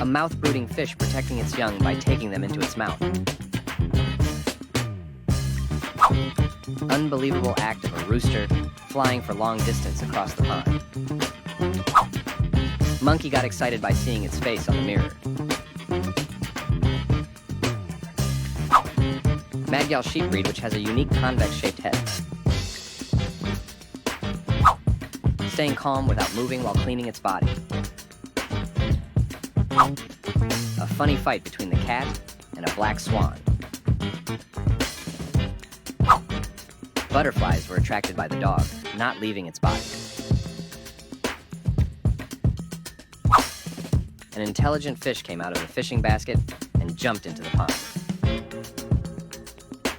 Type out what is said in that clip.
A mouth-brooding fish protecting its young by taking them into its mouth. Unbelievable act of a rooster flying for long distance across the pond. Monkey got excited by seeing its face on the mirror. Magyar sheep breed, which has a unique convex-shaped head. Staying calm without moving while cleaning its body. A funny fight between the cat and a black swan. Butterflies were attracted by the dog, not leaving its body. An intelligent fish came out of the fishing basket and jumped into the pond.